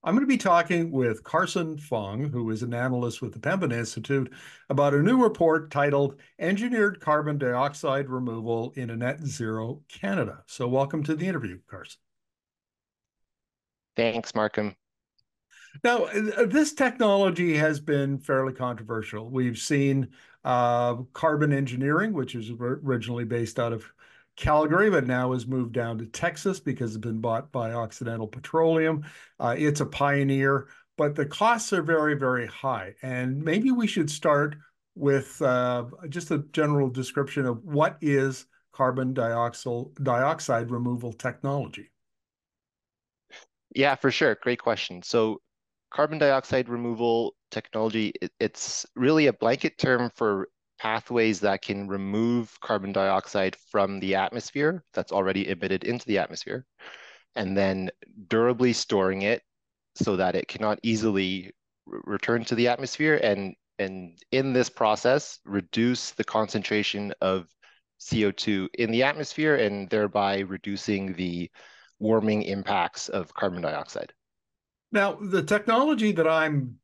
I'm going to be talking with Carson Fong, who is an analyst with the Pembina Institute, about a new report titled Engineered Carbon Dioxide Removal in a Net Zero Canada. So, welcome to the interview, Carson. Thanks, Markham. Now, this technology has been fairly controversial. We've seen carbon engineering, which is originally based out of Calgary, but now has moved down to Texas because it's been bought by Occidental Petroleum. It's a pioneer, but the costs are very, very high. And maybe we should start with just a general description of what is carbon dioxide removal technology. Yeah, for sure. Great question. So, carbon dioxide removal technology, it's really a blanket term for pathways that can remove carbon dioxide from the atmosphere that's already emitted into the atmosphere, and then durably storing it so that it cannot easily return to the atmosphere, and in this process, reduce the concentration of CO2 in the atmosphere and thereby reducing the warming impacts of carbon dioxide. Now, the technology that I'm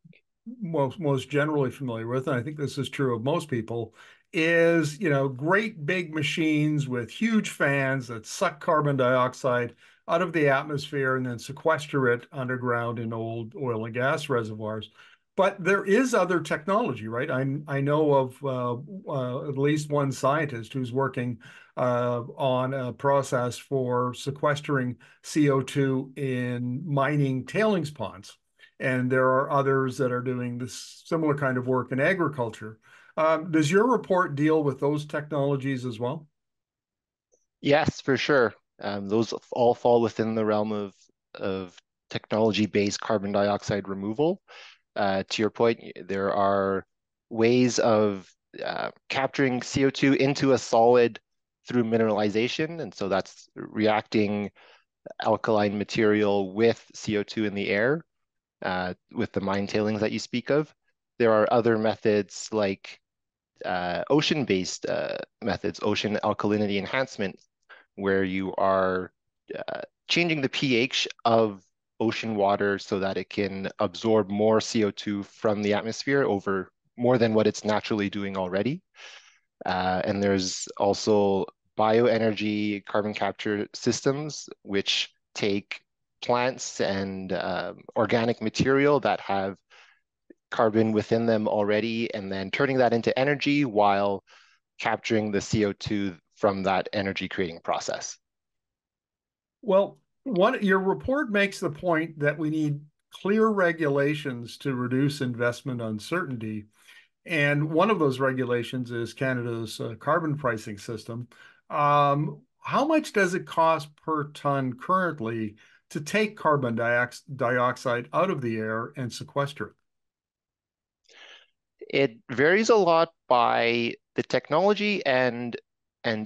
most generally familiar with, and I think this is true of most people, is great big machines with huge fans that suck carbon dioxide out of the atmosphere and then sequester it underground in old oil and gas reservoirs. But there is other technology, right? I know of at least one scientist who's working on a process for sequestering CO2 in mining tailings ponds. And there are others that are doing this similar kind of work in agriculture. Does your report deal with those technologies as well? Yes, for sure. Those all fall within the realm of technology-based carbon dioxide removal. To your point, there are ways of capturing CO2 into a solid through mineralization. And so that's reacting alkaline material with CO2 in the air, with the mine tailings that you speak of. There are other methods like ocean-based methods, ocean alkalinity enhancement, where you are changing the pH of ocean water so that it can absorb more CO2 from the atmosphere over more than what it's naturally doing already. And there's also bioenergy carbon capture systems, which take plants and organic material that have carbon within them already, and then turning that into energy while capturing the CO2 from that energy creating process. Well, your report makes the point that we need clear regulations to reduce investment uncertainty. And one of those regulations is Canada's carbon pricing system. How much does it cost per ton currently to take carbon dioxide out of the air and sequester it? It varies a lot by the technology and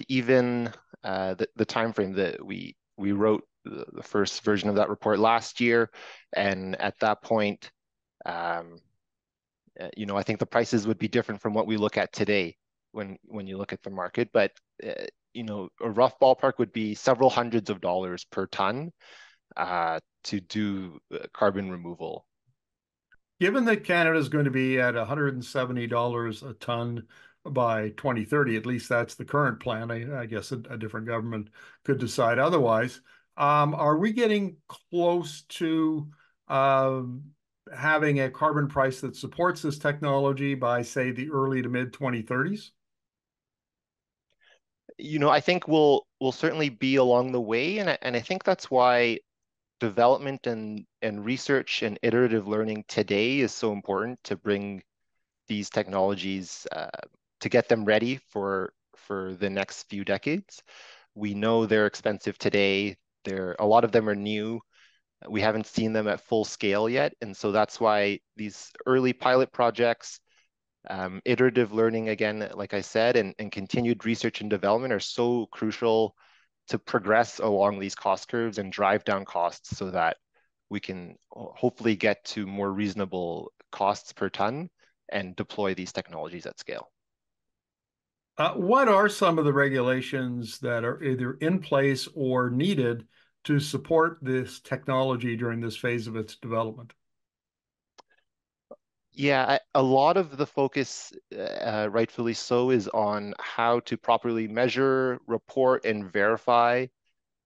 even the time frame that we wrote the first version of that report last year, and at that point, um, I think the prices would be different from what we look at today when you look at the market. But a rough ballpark would be several hundreds of dollars per ton to do carbon removal. Given that Canada is going to be at $170 a ton by 2030, at least that's the current plan. I guess a different government could decide otherwise. Are we getting close to um, having a carbon price that supports this technology by, say, the early to mid 2030s? I think we'll certainly be along the way, and I think that's why development and research and iterative learning today is so important to bring these technologies to get them ready for the next few decades. We know they're expensive today. A lot of them are new. We haven't seen them at full scale yet, and so that's why these early pilot projects, iterative learning again, like I said, and continued research and development are so crucial to progress along these cost curves and drive down costs so that we can hopefully get to more reasonable costs per ton and deploy these technologies at scale. What are some of the regulations that are either in place or needed to support this technology during this phase of its development? Yeah, a lot of the focus, rightfully so, is on how to properly measure, report, and verify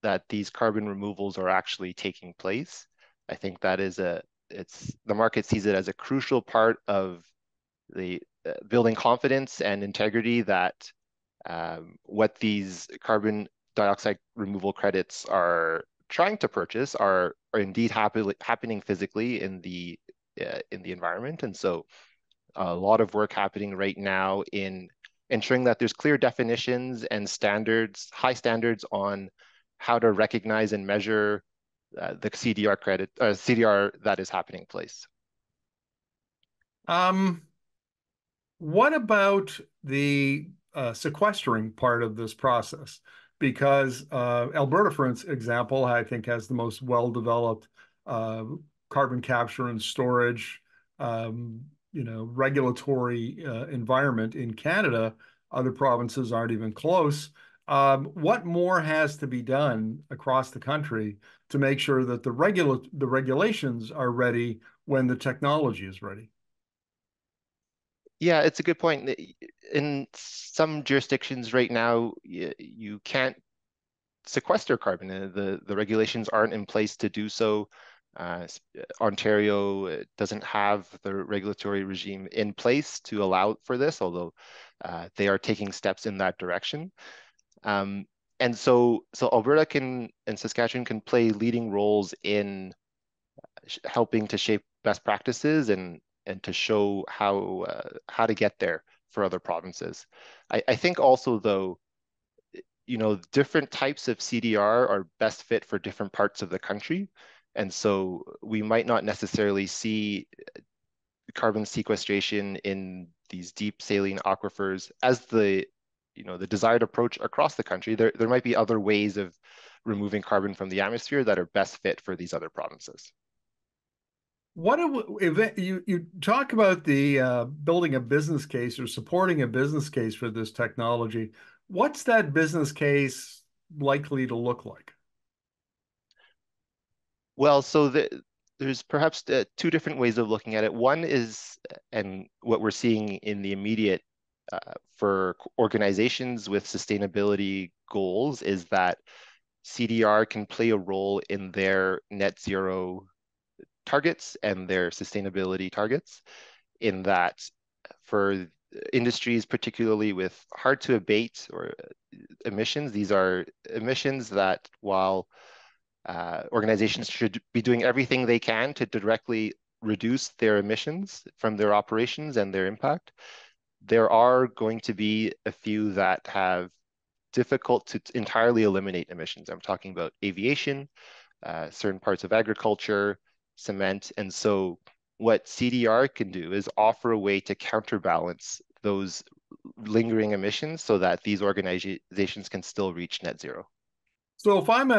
that these carbon removals are actually taking place. I think that is it's the market sees it as a crucial part of the building confidence and integrity that what these carbon dioxide removal credits are trying to purchase are indeed happening physically in the environment. And so a lot of work happening right now in ensuring that there's clear definitions and standards, high standards on how to recognize and measure the CDR that is happening place. Um, What about the sequestering part of this process? Because Alberta, for example, I think has the most well-developed uh, carbon capture and storage, regulatory environment in Canada. Other provinces aren't even close. What more has to be done across the country to make sure that the regulations are ready when the technology is ready? Yeah, it's a good point. In some jurisdictions right now, you can't sequester carbon. The regulations aren't in place to do so. Ontario doesn't have the regulatory regime in place to allow for this, although they are taking steps in that direction. Um, and so Alberta can and Saskatchewan can play leading roles in helping to shape best practices and to show how to get there for other provinces. I think also though, different types of CDR are best fit for different parts of the country. And so we might not necessarily see carbon sequestration in these deep saline aquifers as the desired approach across the country. There might be other ways of removing carbon from the atmosphere that are best fit for these other provinces. If you talk about the building a business case or supporting a business case for this technology? What's that business case likely to look like? Well, there's perhaps two different ways of looking at it. One is, and what we're seeing in the immediate for organizations with sustainability goals, is that CDR can play a role in their net zero targets and their sustainability targets, in that for industries, particularly with hard to abate or emissions, these are emissions that while organizations should be doing everything they can to directly reduce their emissions from their operations and their impact. There are going to be a few that have difficult to entirely eliminate emissions. I'm talking about aviation, certain parts of agriculture, cement. And so what CDR can do is offer a way to counterbalance those lingering emissions so that these organizations can still reach net zero. So if I'm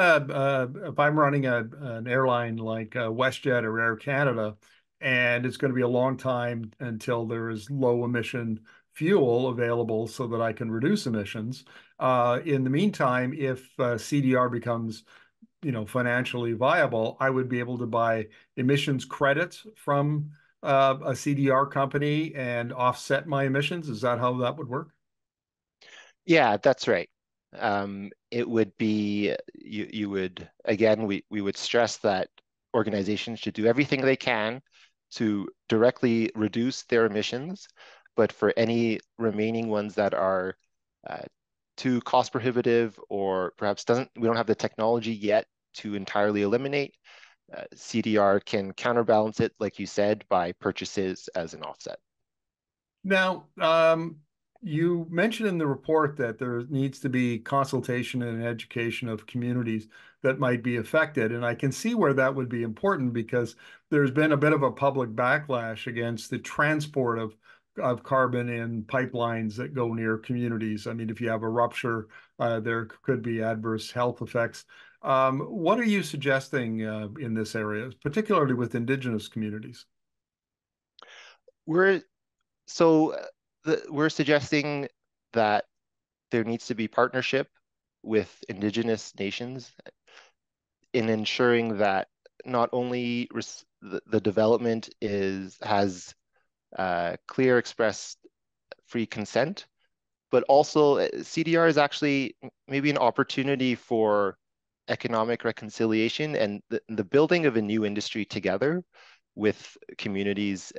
running an airline like WestJet or Air Canada, and it's going to be a long time until there is low emission fuel available so that I can reduce emissions. In the meantime, if CDR becomes financially viable, I would be able to buy emissions credits from a CDR company and offset my emissions. Is that how that would work? Yeah, that's right. It would be you would again we would stress that organizations should do everything they can to directly reduce their emissions, but for any remaining ones that are uh, too cost prohibitive or perhaps doesn't we don't have the technology yet to entirely eliminate, CDR can counterbalance it, like you said, by purchases as an offset. Now, you mentioned in the report that there needs to be consultation and education of communities that might be affected. And I can see where that would be important because there's been a bit of a public backlash against the transport of carbon in pipelines that go near communities. I mean, if you have a rupture, there could be adverse health effects. What are you suggesting in this area, particularly with Indigenous communities? We're So we're suggesting that there needs to be partnership with Indigenous nations in ensuring that not only the development has clear expressed free consent, but also CDR is actually maybe an opportunity for economic reconciliation and the building of a new industry together with communities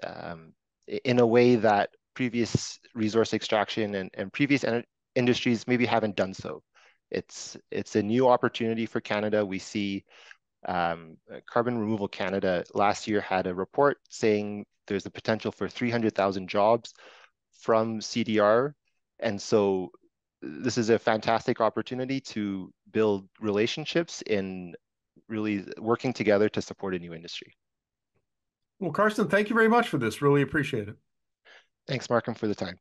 in a way that previous resource extraction and previous industries maybe haven't done so. It's a new opportunity for Canada. We see Carbon Removal Canada last year had a report saying there's a potential for 300,000 jobs from CDR. And so this is a fantastic opportunity to build relationships in really working together to support a new industry. Well, Carson, thank you very much for this. Really appreciate it. Thanks, Markham, for the time.